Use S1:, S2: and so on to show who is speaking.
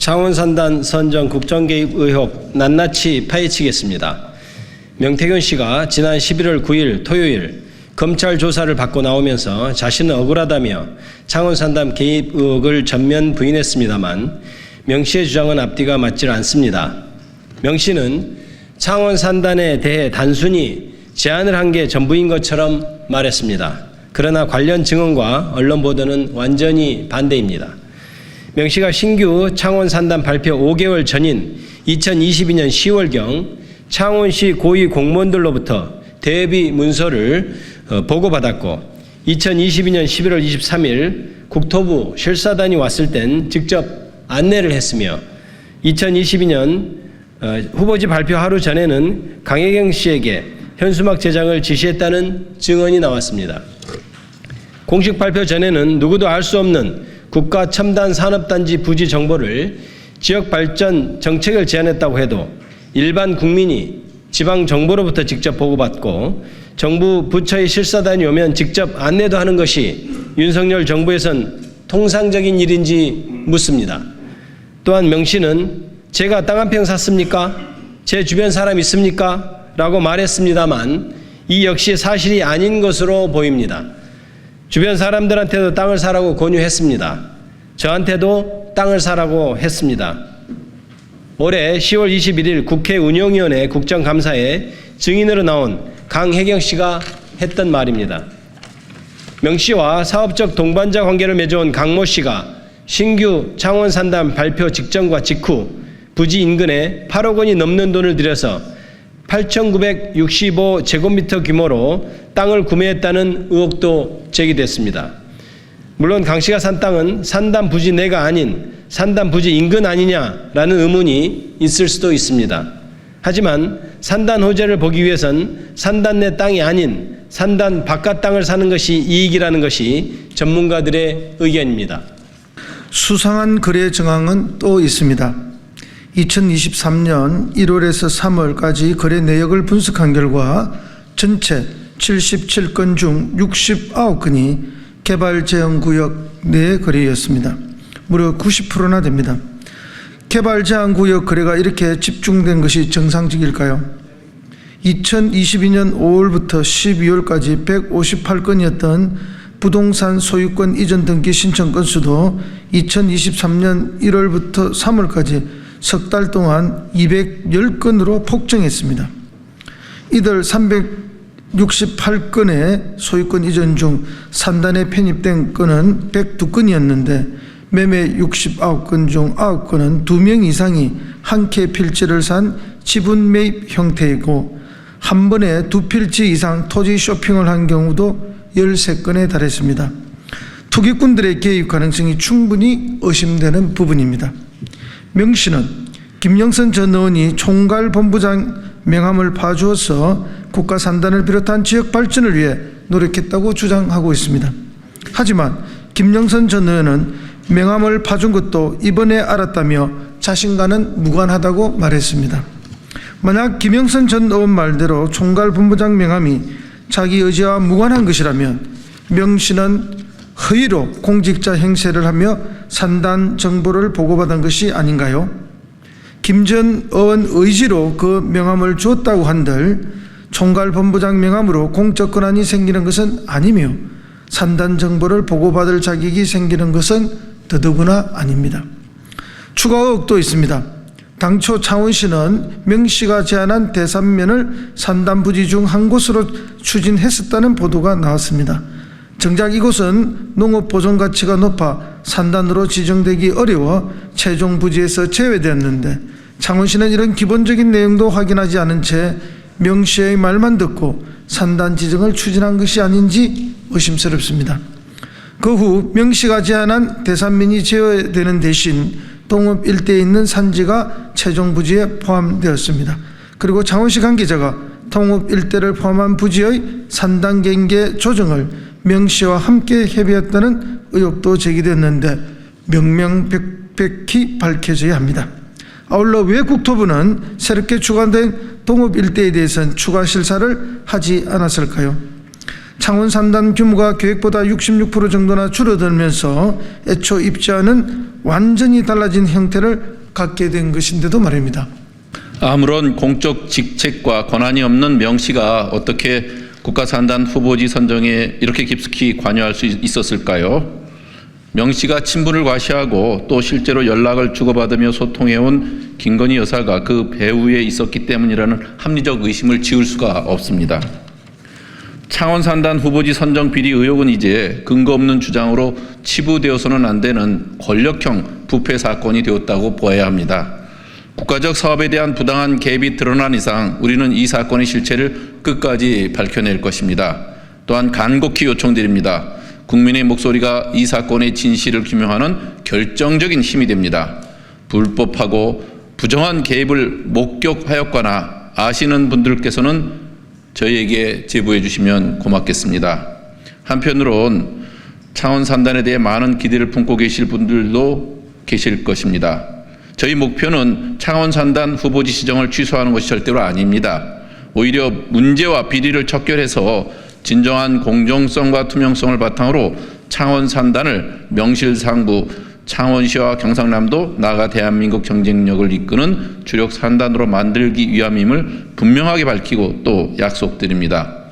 S1: 창원산단 선정 국정개입 의혹 낱낱이 파헤치겠습니다. 명태균 씨가 지난 11월 9일 토요일 검찰 조사를 받고 나오면서 자신은 억울하다며 창원산단 개입 의혹을 전면 부인했습니다만 명 씨의 주장은 앞뒤가 맞질 않습니다. 명 씨는 창원산단에 대해 단순히 제안을 한 게 전부인 것처럼 말했습니다. 그러나 관련 증언과 언론 보도는 완전히 반대입니다. 명 씨가 신규 창원산단 발표 5개월 전인 2022년 10월경 창원시 고위 공무원들로부터 대비 문서를 보고받았고 2022년 11월 23일 국토부 실사단이 왔을 땐 직접 안내를 했으며 2022년 후보지 발표 하루 전에는 강혜경 씨에게 현수막 제작을 지시했다는 증언이 나왔습니다. 공식 발표 전에는 누구도 알 수 없는 국가첨단산업단지 부지 정보를 지역발전 정책을 제안했다고 해도 일반 국민이 지방정보로부터 직접 보고받고 정부 부처의 실사단이 오면 직접 안내도 하는 것이 윤석열 정부에선 통상적인 일인지 묻습니다. 또한 명 씨는 제가 땅 한 평 샀습니까? 제 주변 사람 있습니까? 라고 말했습니다만 이 역시 사실이 아닌 것으로 보입니다. 주변 사람들한테도 땅을 사라고 권유했습니다. 저한테도 땅을 사라고 했습니다. 올해 10월 21일 국회 운영위원회 국정감사에 증인으로 나온 강혜경 씨가 했던 말입니다. 명 씨와 사업적 동반자 관계를 맺어온 강모 씨가 신규 창원산단 발표 직전과 직후 부지 인근에 8억 원이 넘는 돈을 들여서 8,965제곱미터 규모로 땅을 구매했다는 의혹도 제기됐습니다. 물론 강 씨가 산 땅은 산단 부지 내가 아닌 산단 부지 인근 아니냐라는 의문이 있을 수도 있습니다. 하지만 산단 호재를 보기 위해선 산단 내 땅이 아닌 산단 바깥 땅을 사는 것이 이익이라는 것이 전문가들의 의견입니다.
S2: 수상한 거래 정황은 또 있습니다. 2023년 1월에서 3월까지 거래 내역을 분석한 결과 전체 77건 중 69건이 개발제한구역 내 거래였습니다. 무려 90%나 됩니다. 개발제한구역 거래가 이렇게 집중된 것이 정상적일까요? 2022년 5월부터 12월까지 158건이었던 부동산 소유권 이전 등기 신청 건수도 2023년 1월부터 3월까지 석 달 동안 210건으로 폭증했습니다. 이들 368건의 소유권 이전 중 산단에 편입된 건은 102건이었는데 매매 69건 중 9건은 2명 이상이 한 채 필지를 산 지분 매입 형태이고 한 번에 2필지 이상 토지 쇼핑을 한 경우도 13건에 달했습니다. 투기꾼들의 개입 가능성이 충분히 의심되는 부분입니다. 명 씨는 김영선 전 의원이 총괄본부장 명함을 봐주어서 국가산단을 비롯한 지역 발전을 위해 노력했다고 주장하고 있습니다. 하지만 김영선 전 의원은 명함을 봐준 것도 이번에 알았다며 자신과는 무관하다고 말했습니다. 만약 김영선 전 의원 말대로 총괄본부장 명함이 자기 의지와 무관한 것이라면 명 씨는 허위로 공직자 행세를 하며 산단 정보를 보고받은 것이 아닌가요? 김 전 의원 의지로 그 명함을 주었다고 한들 총괄본부장 명함으로 공적 권한이 생기는 것은 아니며 산단 정보를 보고받을 자격이 생기는 것은 더더구나 아닙니다. 추가 의혹도 있습니다. 당초 창원시는 명 씨가 제안한 대산면을 산단 부지 중 한 곳으로 추진했었다는 보도가 나왔습니다. 정작 이곳은 농업 보존 가치가 높아 산단으로 지정되기 어려워 최종 부지에서 제외되었는데 창원시는 이런 기본적인 내용도 확인하지 않은 채 명 씨의 말만 듣고 산단 지정을 추진한 것이 아닌지 의심스럽습니다. 그 후 명 씨가 제안한 대산면이 제외되는 대신 동읍 일대에 있는 산지가 최종 부지에 포함되었습니다. 그리고 창원시 관계자가 동읍 일대를 포함한 부지의 산단 경계 조정을 명 씨와 함께 협의했다는 의혹도 제기됐는데 명명백백히 밝혀져야 합니다. 아울러 왜 국토부는 새롭게 추가된 동읍 일대에 대해서는 추가 실사를 하지 않았을까요? 창원 산단 규모가 계획보다 66% 정도나 줄어들면서 애초 입지와는 완전히 달라진 형태를 갖게 된 것인데도 말입니다.
S3: 아무런 공적 직책과 권한이 없는 명시가 어떻게 국가산단 후보지 선정에 이렇게 깊숙이 관여할 수 있었을까요? 명시가 친분을 과시하고 또 실제로 연락을 주고받으며 소통해온 김건희 여사가 그 배후에 있었기 때문이라는 합리적 의심을 지울 수가 없습니다. 창원산단 후보지 선정 비리 의혹은 이제 근거 없는 주장으로 치부되어서는 안 되는 권력형 부패 사건이 되었다고 보아야 합니다. 국가적 사업에 대한 부당한 개입이 드러난 이상 우리는 이 사건의 실체를 끝까지 밝혀낼 것입니다. 또한 간곡히 요청드립니다. 국민의 목소리가 이 사건의 진실을 규명하는 결정적인 힘이 됩니다. 불법하고 부정한 개입을 목격하였거나 아시는 분들께서는 저희에게 제보해 주시면 고맙겠습니다. 한편으론 창원 산단에 대해 많은 기대를 품고 계실 분들도 계실 것입니다. 저희 목표는 창원 산단 후보지 지정을 취소하는 것이 절대로 아닙니다. 오히려 문제와 비리를 척결해서 진정한 공정성과 투명성을 바탕으로 창원 산단을 명실상부 창원시와 경상남도 나아가 대한민국 경쟁력을 이끄는 주력 산단으로 만들기 위함임을 분명하게 밝히고 또 약속드립니다.